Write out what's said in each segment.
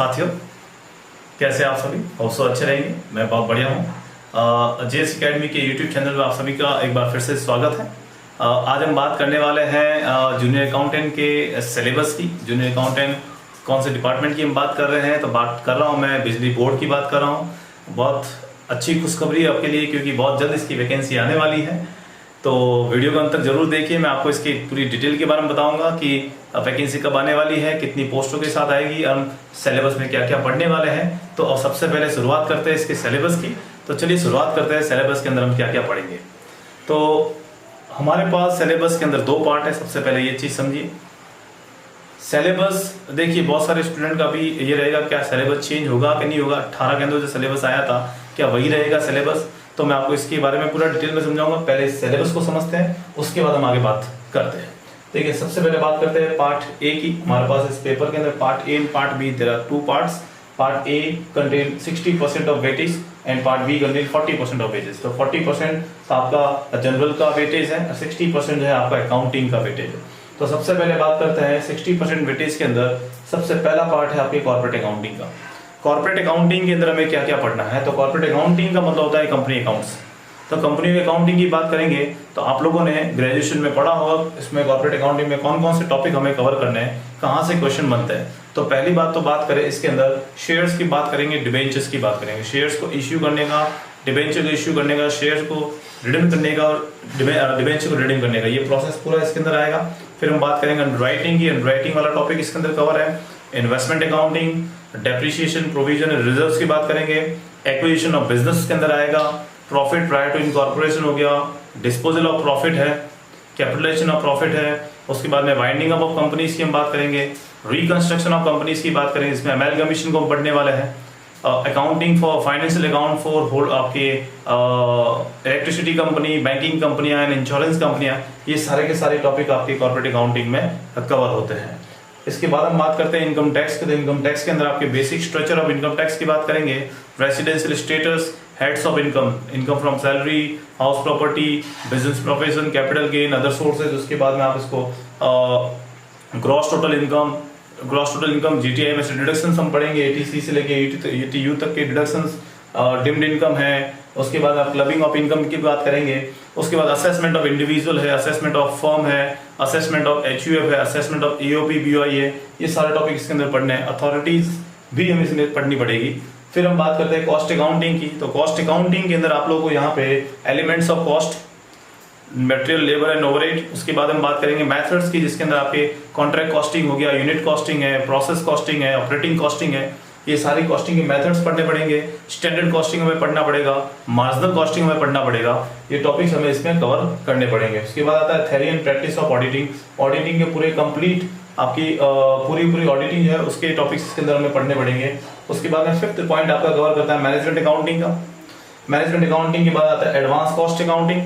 साथियों, कैसे आप सभी? होप्सो अच्छे रहेंगे। मैं बहुत बढ़िया हूँ। जेएस एकेडमी के यूट्यूब चैनल में आप सभी का एक बार फिर से स्वागत है। आज हम बात करने वाले हैं जूनियर अकाउंटेंट के सिलेबस की। जूनियर अकाउंटेंट कौन से डिपार्टमेंट की हम बात कर रहे हैं? तो बात कर रहा हूँ मैं बिजली बोर्ड की बात कर रहा हूँ। बहुत अच्छी खुशखबरी है आपके लिए, क्योंकि बहुत जल्द इसकी वैकेंसी आने वाली है। तो वीडियो को अंत तक जरूर देखिए। मैं आपको इसकी पूरी डिटेल के बारे में बताऊंगा कि वैकेंसी कब आने वाली है, कितनी पोस्टों के साथ आएगी, हम सिलेबस में क्या क्या पढ़ने वाले हैं। तो अब सबसे पहले शुरुआत करते हैं इसके सिलेबस की। तो चलिए शुरुआत करते हैं सिलेबस के अंदर हम क्या क्या पढ़ेंगे। तो हमारे पास सिलेबस के अंदर दो पार्ट है। सबसे पहले ये चीज़ समझिए, सिलेबस देखिए बहुत सारे स्टूडेंट का भी ये रहेगा, क्या सिलेबस चेंज होगा कि नहीं होगा। 18 के अंदर जो सिलेबस आया था क्या वही रहेगा सिलेबस? तो मैं आपको इसके बारे में पूरा डिटेल में समझाऊंगा। पहले सिलेबस को समझते हैं, उसके बाद हम आगे बात करते हैं। देखिए सबसे पहले बात करते हैं पार्ट ए की। हमारे पास इस पेपर के अंदर part A and part B, there are two parts. Part A contain 60% of weightage and part B contain 40% of weightage. तो 40% आपका जनरल का वेटेज है और 60% जो है आपका अकाउंटिंग का वेटेज है। तो सबसे पहले बात करते हैं 60% वेटेज के अंदर सबसे पहला पार्ट है आपके कॉर्पोरेट अकाउंटिंग का। कॉर्पोरेट अकाउंटिंग के अंदर हमें क्या क्या पढ़ना है? तो कॉर्पोरेट अकाउंटिंग का मतलब होता है कंपनी अकाउंट्स। तो कंपनी अकाउंटिंग की बात करेंगे तो आप लोगों ने ग्रेजुएशन में पढ़ा होगा, इसमें कॉर्पोरेट अकाउंटिंग में कौन कौन से टॉपिक हमें कवर करने हैं, कहाँ से क्वेश्चन बनते हैं। तो पहली बात तो बात करें इसके अंदर शेयर्स की बात करेंगे, डिबेंचर्स की बात करेंगे। शेयर्स को इश्यू करने का, डिबेंचर को इश्यू करने का, शेयर्स को रिडीम करने का और डिबेंचर को रिडीम करने का, ये प्रोसेस पूरा इसके अंदर आएगा। फिर हम बात करेंगे अंडरराइटिंग की। अंडरराइटिंग वाला टॉपिक इसके अंदर कवर है। Investment accounting, depreciation, provision, reserves की बात करेंगे। एक्विजिशन ऑफ बिजनेस के अंदर आएगा। प्रॉफिट प्रायर टू इनकॉर्पोरेशन हो गया। डिस्पोजल ऑफ प्रॉफिट है। कैपिटलाइजेशन ऑफ प्रॉफिट है। उसके बाद में वाइंडिंग अप ऑफ कंपनीज की हम बात करेंगे। रिकंस्ट्रक्शन ऑफ कंपनीज की बात करेंगे, इसमें अमेलगमेशन को हम पढ़ने वाले हैं। Accounting for financial account for hold आपके इलेक्ट्रिसिटी कंपनी, बैंकिंग कंपनियां एंड इंश्योरेंस कंपनियां, ये सारे के सारे टॉपिक आपके कॉर्पोरेट अकाउंटिंग में कवर होते हैं। इसके बाद हम बात करते हैं इनकम टैक्स के। तो इनकम टैक्स के अंदर आपके basic structure of income tax की बात करेंगे। Residential status, heads of income, income from salary, house property, business profession, capital gain, other sources. उसके बाद में आप इसको ग्रॉस टोटल इनकम, जीटीआई में से डिडक्शंस हम पढ़ेंगे। एटीसी से लेके एटीयू तक के डिडक्शंस, डिम्ड इनकम है। उसके बाद आप क्लबिंग ऑफ इनकम की बात करेंगे। उसके बाद असेसमेंट ऑफ इंडिविजुअल है, असेसमेंट ऑफ फर्म है, असेसमेंट ऑफ एचयूएफ है, असेसमेंट ऑफ ईओपी, बीओआई है। ये सारे टॉपिक इसके अंदर पढ़ने हैं। अथॉरिटीज भी हमें इसमें पढ़नी पड़ेगी। फिर हम बात करते हैं कॉस्ट अकाउंटिंग की। तो कॉस्ट अकाउंटिंग के अंदर आप लोगों को यहाँ पे elements of cost, material, labour and overhead. उसके बाद हम बात करेंगे मेथड्स की, जिसके अंदर आपके कॉन्ट्रैक्ट कॉस्टिंग हो गया, यूनिट कॉस्टिंग है, प्रोसेस कॉस्टिंग है, ऑपरेटिंग कॉस्टिंग है। ये सारी कॉस्टिंग के मेथड्स पढ़ने पड़ेंगे। स्टैंडर्ड कॉस्टिंग हमें पढ़ना पड़ेगा, मार्जिनल कॉस्टिंग हमें पढ़ना पड़ेगा। ये टॉपिक्स हमें इसमें कवर करने पड़ेंगे। उसके बाद आता है theory and practice of auditing. Auditing के पूरे कंप्लीट आपकी पूरी ऑडिटिंग है, उसके टॉपिक्स इसके अंदर हमें पढ़ने पड़ेंगे। उसके बाद में फिफ्थ पॉइंट आपका कवर करता है मैनेजमेंट अकाउंटिंग का। मैनेजमेंट अकाउंटिंग के बाद आता है एडवांस कॉस्ट अकाउंटिंग।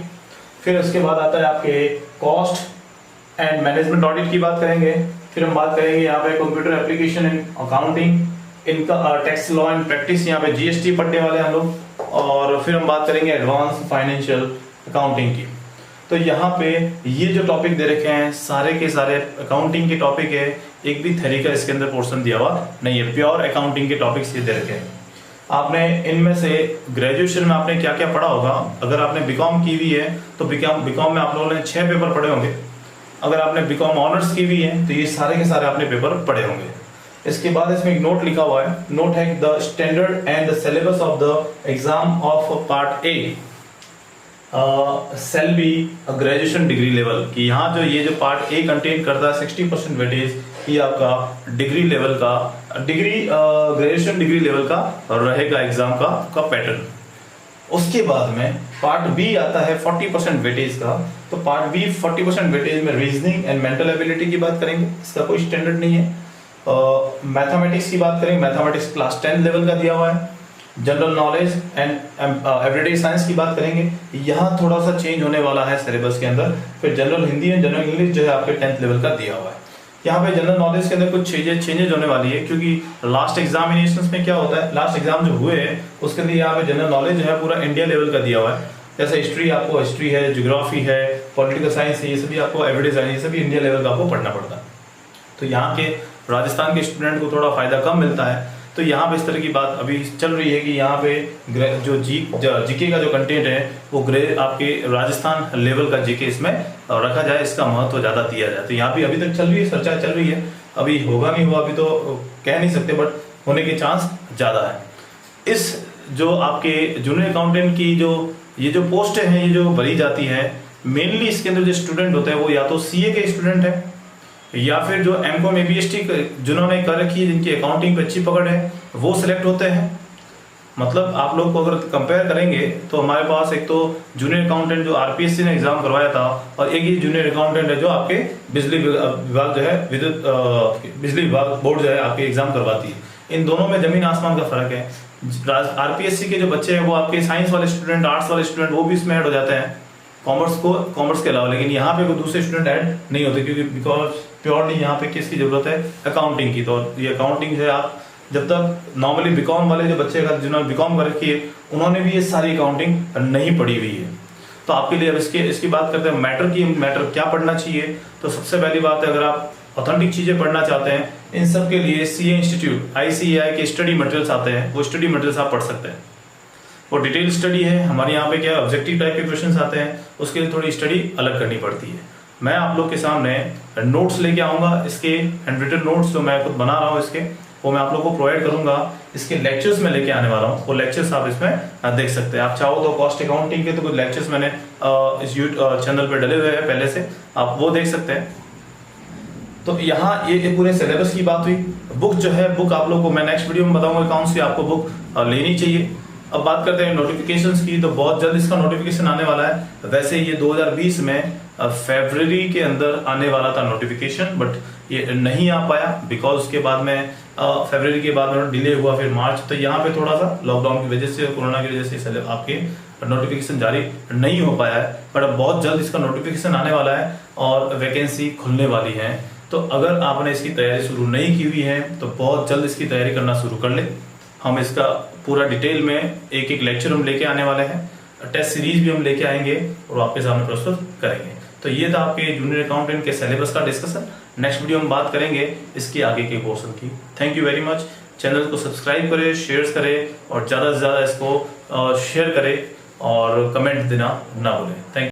फिर उसके बाद आता है आपके कॉस्ट एंड मैनेजमेंट ऑडिट की बात करेंगे। फिर हम बात करेंगे यहाँ पे कंप्यूटर एप्लीकेशन इन अकाउंटिंग, इनका टैक्स लॉ एंड प्रैक्टिस, यहाँ पे जीएसटी पढ़ने वाले हैं हम लोग। और फिर हम बात करेंगे एडवांस फाइनेंशियल अकाउंटिंग की। तो यहाँ पे ये जो टॉपिक दे रखे हैं सारे के सारे अकाउंटिंग के टॉपिक है। एक भी थ्योरी का इसके अंदर पोर्शन दिया हुआ नहीं है, प्योर अकाउंटिंग के टॉपिक्स ये दे रखे हैं। आपने इनमें से ग्रेजुएशन में आपने क्या क्या पढ़ा होगा? अगर आपने बीकॉम की हुई है तो बीकॉम में आप लोगों ने 6 पेपर पढ़े होंगे। अगर आपने बीकॉम ऑनर्स की हुई है तो ये सारे के सारे आपने पेपर पढ़े होंगे। इसके बाद इसमें एक नोट लिखा हुआ है। नोट है the standard and the syllabus of the exam of part A सेल बी ग्रेजुएशन डिग्री लेवल की। यहाँ जो ये जो पार्ट ए कंटेन करता है 60% वेटेज, ये आपका डिग्री लेवल का ग्रेजुएशन डिग्री लेवल का रहेगा एग्जाम का पैटर्न। उसके बाद में पार्ट बी आता है 40% वेटेज का। तो पार्ट बी 40% वेटेज में रीजनिंग एंड मेंटल एबिलिटी की बात करेंगे, इसका कोई स्टैंडर्ड नहीं है। मैथमेटिक्स की बात करें, मैथमेटिक्स क्लास 10 लेवल का दिया हुआ है। General knowledge and everyday science की बात करेंगे, यहाँ थोड़ा सा चेंज होने वाला है सिलेबस के अंदर। फिर general Hindi and general English जो है आपके 10th लेवल का दिया हुआ है। यहाँ पे जनरल नॉलेज के अंदर कुछ चेंजेज होने वाली है, क्योंकि लास्ट एग्जामिनेशंस में क्या होता है, लास्ट एग्जाम जो हुए हैं उसके अंदर यहाँ पे जनरल नॉलेज जो है पूरा इंडिया लेवल का दिया हुआ है। जैसे हिस्ट्री, आपको हिस्ट्री है, ज्योग्राफी है, पॉलिटिकल साइंस है, ये सभी आपको एवरीडे साइंस, ये सभी इंडिया लेवल का आपको पढ़ना पड़ता है। तो यहाँ के राजस्थान के स्टूडेंट को थोड़ा फायदा कम मिलता है। तो यहाँ पे इस तरह की बात अभी चल रही है कि यहाँ पे जो जीके का जो कंटेंट है वो आपके राजस्थान लेवल का जीके इसमें रखा जाए, इसका महत्व ज़्यादा दिया जाए। तो यहाँ पे अभी तक चल रही है, चर्चा चल रही है, अभी होगा नहीं हुआ अभी तो कह नहीं सकते, बट होने के चांस ज़्यादा है। इस जो आपके जूनियर अकाउंटेंट की ये जो पोस्ट है, ये जो भरी जाती है, मेनली इसके अंदर जो स्टूडेंट होते हैं वो या तो सीए के स्टूडेंट है या फिर जो एमकॉम एबीएसटी जिन्होंने कर रखी है, जिनकी अकाउंटिंग पे अच्छी पकड़ है, वो सिलेक्ट होते हैं। मतलब आप लोग को अगर कंपेयर करेंगे तो हमारे पास एक तो जूनियर अकाउंटेंट जो आरपीएससी ने एग्जाम करवाया था, और एक ही जूनियर अकाउंटेंट है जो आपके बिजली विभाग जो है बिजली विभाग बोर्ड जो है आपके एग्जाम करवाती है। इन दोनों में जमीन आसमान का फर्क है। आरपीएससी के जो बच्चे हैं वो आपके साइंस वाले स्टूडेंट, आर्ट्स वाले स्टूडेंट वो भी इसमें ऐड हो जाते हैं, कॉमर्स के अलावा। लेकिन यहाँ पे कोई दूसरे स्टूडेंट ऐड नहीं होते, क्योंकि बिकॉज प्योरली यहाँ पे किसकी जरूरत है, अकाउंटिंग की। तो ये अकाउंटिंग जो है आप जब तक नॉर्मली बीकॉम वाले जो बच्चे का जिन्होंने बीकॉम कर रखी है उन्होंने भी ये सारी अकाउंटिंग नहीं पढ़ी हुई है। तो आपके लिए अब इसकी बात करते हैं मैटर क्या पढ़ना चाहिए। तो सबसे पहली बात है, अगर आप ऑथेंटिक चीजें पढ़ना चाहते हैं, इन सब के लिए सीए इंस्टीट्यूट ICAI के स्टडी मटेरियल्स आते हैं, वो स्टडी मटेरियल्स आप पढ़ सकते हैं। वो डिटेल स्टडी है। हमारे यहाँ पे क्या ऑब्जेक्टिव टाइप के क्वेश्चंस आते हैं, उसके लिए थोड़ी स्टडी अलग करनी पड़ती है। मैं आप लोग के सामने नोट्स लेके आऊँगा, इसके हैंड रिटन नोट्स जो मैं खुद बना रहा हूँ इसके, वो मैं आप लोग को प्रोवाइड करूंगा। इसके लेक्चर्स में लेके आने वाला हूँ, वो लेक्चर्स आप इसमें देख सकते हैं। आप चाहो तो कॉस्ट अकाउंटिंग के तो कुछ लेक्चर्स मैंने इस यूट्यूब चैनल पे डले हुए हैं पहले से, आप वो देख सकते हैं। तो यहाँ ये पूरे सिलेबस की बात हुई। बुक जो है, बुक आप लोग को मैं नेक्स्ट वीडियो में बताऊंगा कौन सी आपको बुक लेनी चाहिए। अब बात करते हैं नोटिफिकेशंस की, तो बहुत जल्द इसका नोटिफिकेशन आने वाला है। वैसे ये 2020 में फरवरी के अंदर आने वाला था नोटिफिकेशन, बट ये नहीं आ पाया बिकॉज उसके बाद में फरवरी के बाद में डिले हुआ, फिर मार्च। तो यहाँ पे थोड़ा सा लॉकडाउन की वजह से, कोरोना की वजह से आपके नोटिफिकेशन जारी नहीं हो पाया है, बट अब बहुत जल्द इसका नोटिफिकेशन आने वाला है और वैकेंसी खुलने वाली है। तो अगर आपने इसकी तैयारी शुरू नहीं की हुई है तो बहुत जल्द इसकी तैयारी करना शुरू कर ले। हम इसका पूरा डिटेल में एक एक लेक्चर हम लेके आने वाले हैं, टेस्ट सीरीज भी हम लेके आएंगे और आपके सामने प्रस्तुत करेंगे। तो ये था आपके जूनियर अकाउंटेंट के सिलेबस का डिस्कशन। नेक्स्ट वीडियो में बात करेंगे इसके आगे के पोर्शन की। Thank you very much. Channel को सब्सक्राइब करें, शेयर करें और ज़्यादा से ज़्यादा इसको शेयर करें और कमेंट देना ना भूलें। Thank you.